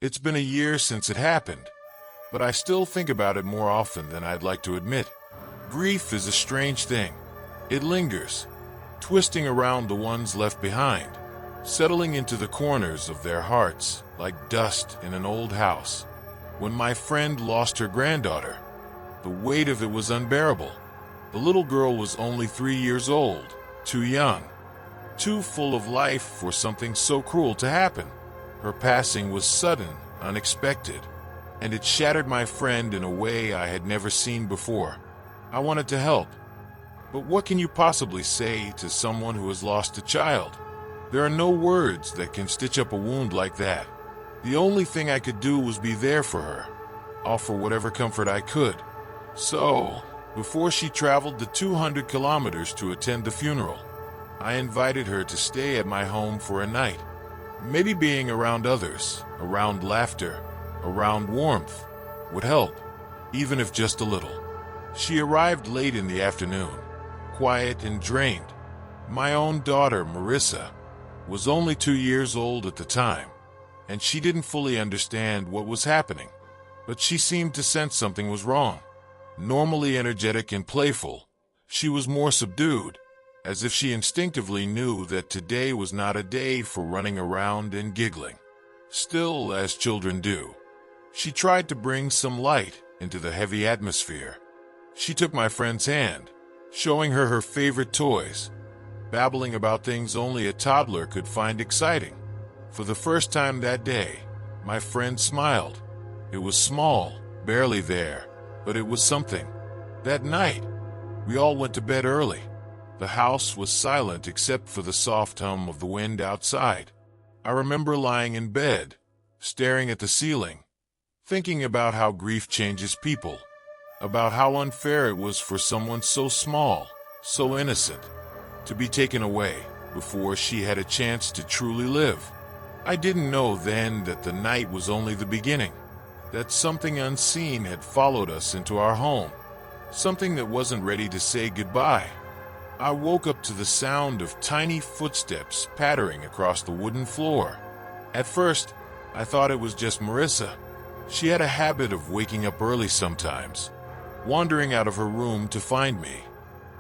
It's been a year since it happened, but I still think about it more often than I'd like to admit. Grief is a strange thing. It lingers, twisting around the ones left behind, settling into the corners of their hearts like dust in an old house. When my friend lost her granddaughter, the weight of it was unbearable. The little girl was only 3 years old, too young, too full of life for something so cruel to happen. Her passing was sudden, unexpected, and it shattered my friend in a way I had never seen before. I wanted to help, but what can you possibly say to someone who has lost a child? There are no words that can stitch up a wound like that. The only thing I could do was be there for her, offer whatever comfort I could. So, before she traveled the 200 kilometers to attend the funeral, I invited her to stay at my home for a night. Maybe being around others, around laughter, around warmth, would help, even if just a little. She arrived late in the afternoon, quiet and drained. My own daughter, Marisa, was only 2 years old at the time, and she didn't fully understand what was happening, but she seemed to sense something was wrong. Normally energetic and playful, she was more subdued, as if she instinctively knew that today was not a day for running around and giggling. Still, as children do, she tried to bring some light into the heavy atmosphere. She took my friend's hand, showing her her favorite toys, babbling about things only a toddler could find exciting. For the first time that day, my friend smiled. It was small, barely there, but it was something. That night, we all went to bed early. The house was silent except for the soft hum of the wind outside. I remember lying in bed, staring at the ceiling, thinking about how grief changes people, about how unfair it was for someone so small, so innocent, to be taken away before she had a chance to truly live. I didn't know then that the night was only the beginning, that something unseen had followed us into our home, something that wasn't ready to say goodbye. I woke up to the sound of tiny footsteps pattering across the wooden floor. At first, I thought it was just Marisa. She had a habit of waking up early sometimes, wandering out of her room to find me.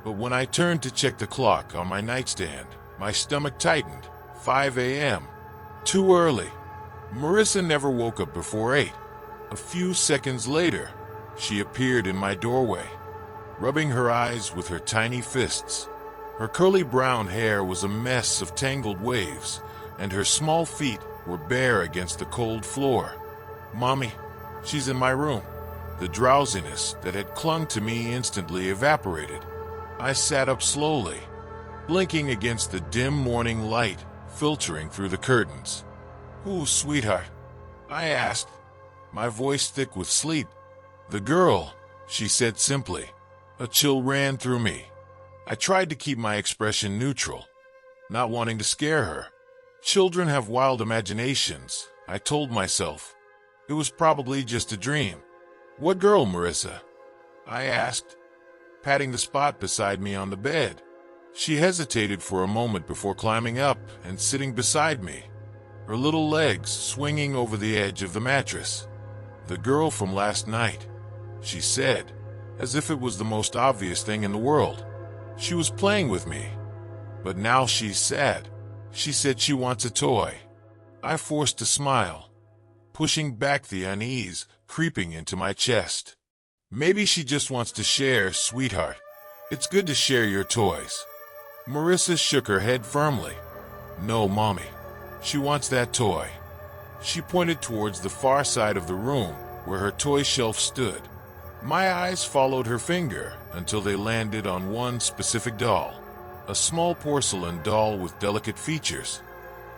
But when I turned to check the clock on my nightstand, my stomach tightened. 5 a.m. Too early. Marisa never woke up before 8. A few seconds later, she appeared in my doorway, rubbing her eyes with her tiny fists. Her curly brown hair was a mess of tangled waves, and her small feet were bare against the cold floor. "Mommy, she's in my room." The drowsiness that had clung to me instantly evaporated. I sat up slowly, blinking against the dim morning light filtering through the curtains. "Who, sweetheart?" I asked, my voice thick with sleep. "The girl," she said simply. A chill ran through me. I tried to keep my expression neutral, not wanting to scare her. Children have wild imaginations, I told myself. It was probably just a dream. "What girl, Marisa?" I asked, patting the spot beside me on the bed. She hesitated for a moment before climbing up and sitting beside me, her little legs swinging over the edge of the mattress. "The girl from last night," she said, as if it was the most obvious thing in the world. "She was playing with me, but now she's sad. She said she wants a toy." I forced a smile, pushing back the unease creeping into my chest. "Maybe she just wants to share, sweetheart. It's good to share your toys." Marisa shook her head firmly. "No, Mommy. She wants that toy." She pointed towards the far side of the room where her toy shelf stood. My eyes followed her finger until they landed on one specific doll, a small porcelain doll with delicate features,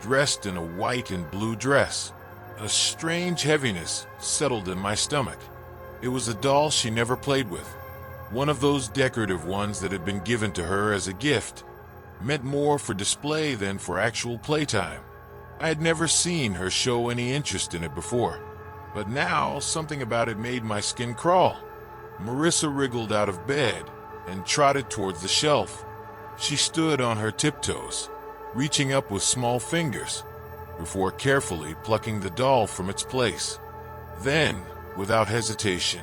dressed in a white and blue dress. A strange heaviness settled in my stomach. It was a doll she never played with, one of those decorative ones that had been given to her as a gift, meant more for display than for actual playtime. I had never seen her show any interest in it before, but now something about it made my skin crawl. Marisa wriggled out of bed and trotted towards the shelf. She stood on her tiptoes, reaching up with small fingers. before carefully plucking the doll from its place. Then, without hesitation,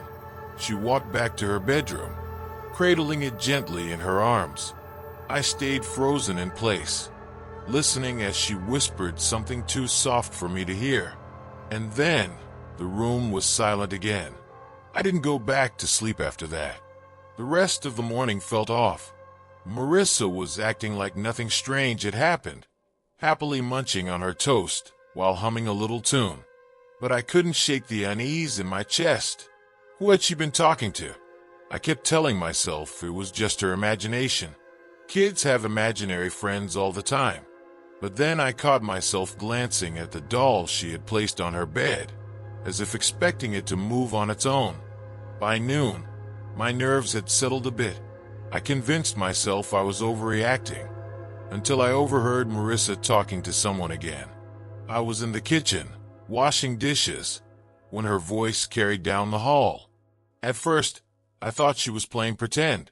she walked back to her bedroom, cradling it gently in her arms. I stayed frozen in place, listening as she whispered something too soft for me to hear. And then, the room was silent again. I didn't go back to sleep after that. The rest of the morning felt off. Marisa was acting like nothing strange had happened, happily munching on her toast while humming a little tune. But I couldn't shake the unease in my chest. Who had she been talking to? I kept telling myself it was just her imagination. Kids have imaginary friends all the time. But then I caught myself glancing at the doll she had placed on her bed, as if expecting it to move on its own. By noon, my nerves had settled a bit. I convinced myself I was overreacting, until I overheard Marisa talking to someone again. I was in the kitchen, washing dishes, when her voice carried down the hall. At first, I thought she was playing pretend,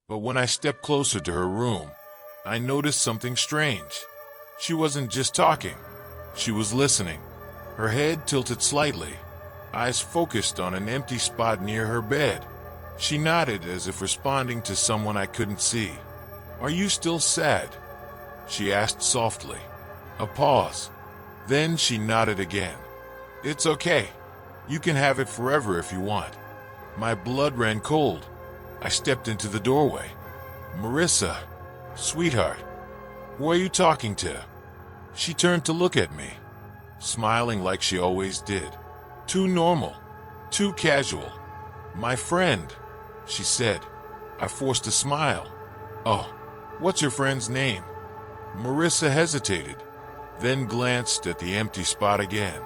but when I stepped closer to her room, I noticed something strange. She wasn't just talking, she was listening, her head tilted slightly, eyes focused on an empty spot near her bed. She nodded as if responding to someone I couldn't see. "Are you still sad?" she asked softly. A pause. Then she nodded again. "It's okay. You can have it forever if you want." My blood ran cold. I stepped into the doorway. "Marisa, sweetheart, who are you talking to?" She turned to look at me, smiling like she always did. Too normal, too casual. "My friend," she said. I forced a smile. "Oh, what's your friend's name?" Marisa hesitated, then glanced at the empty spot again.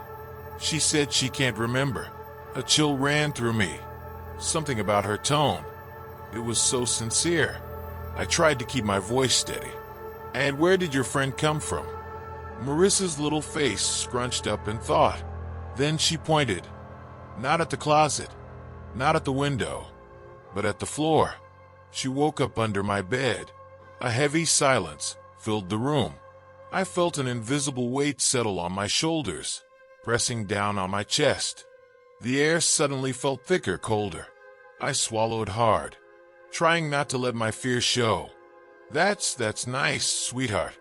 She said she can't remember. A chill ran through me. Something about her tone. It was so sincere. I tried to keep my voice steady. "And where did your friend come from?" Marisa's little face scrunched up in thought. Then she pointed. Not at the closet, not at the window, but at the floor. She woke up under my bed. A heavy silence filled the room. I felt an invisible weight settle on my shoulders, pressing down on my chest. The air suddenly felt thicker, colder. I swallowed hard, trying not to let my fear show. That's nice, sweetheart.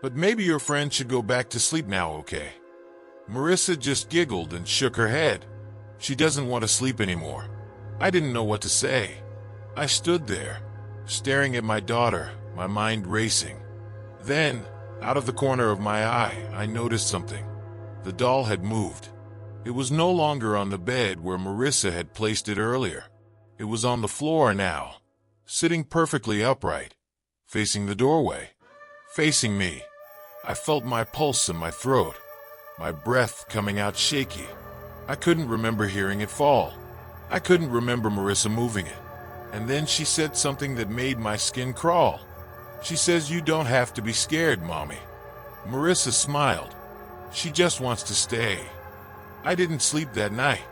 But maybe your friend should go back to sleep now, okay?" Marisa just giggled and shook her head. "She doesn't want to sleep anymore." I didn't know what to say. I stood there, staring at my daughter, my mind racing. Then, out of the corner of my eye, I noticed something. The doll had moved. It was no longer on the bed where Marisa had placed it earlier. It was on the floor now, sitting perfectly upright, facing the doorway, facing me. I felt my pulse in my throat, my breath coming out shaky. I couldn't remember hearing it fall. I couldn't remember Marisa moving it. And then she said something that made my skin crawl. She says, "You don't have to be scared, Mommy." Marisa smiled. "She just wants to stay." I didn't sleep that night.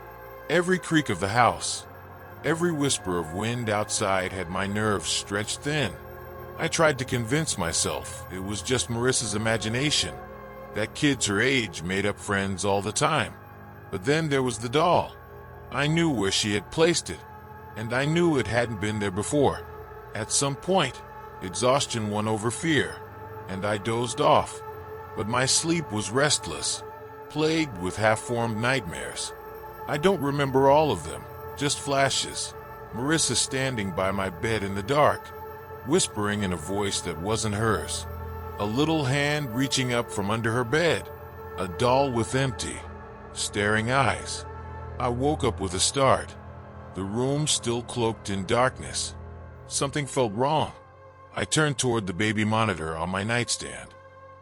Every creak of the house, every whisper of wind outside had my nerves stretched thin. I tried to convince myself it was just Marisa's imagination, that kids her age made up friends all the time. But then there was the doll. I knew where she had placed it, and I knew it hadn't been there before. At some point, exhaustion won over fear, and I dozed off. But my sleep was restless, plagued with half-formed nightmares. I don't remember all of them, just flashes. Marisa standing by my bed in the dark, whispering in a voice that wasn't hers. A little hand reaching up from under her bed. A doll with empty, staring eyes. I woke up with a start. The room still cloaked in darkness. Something felt wrong. I turned toward the baby monitor on my nightstand.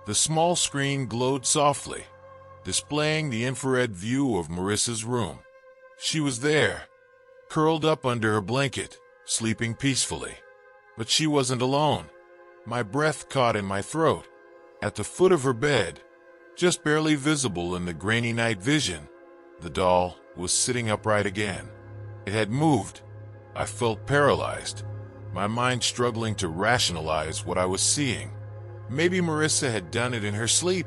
The small screen glowed softly, displaying the infrared view of Marisa's room. She was there, curled up under her blanket, sleeping peacefully. But she wasn't alone. My breath caught in my throat. At the foot of her bed, just barely visible in the grainy night vision, the doll was sitting upright again. It had moved. I felt paralyzed, my mind struggling to rationalize what I was seeing. Maybe Marisa had done it in her sleep.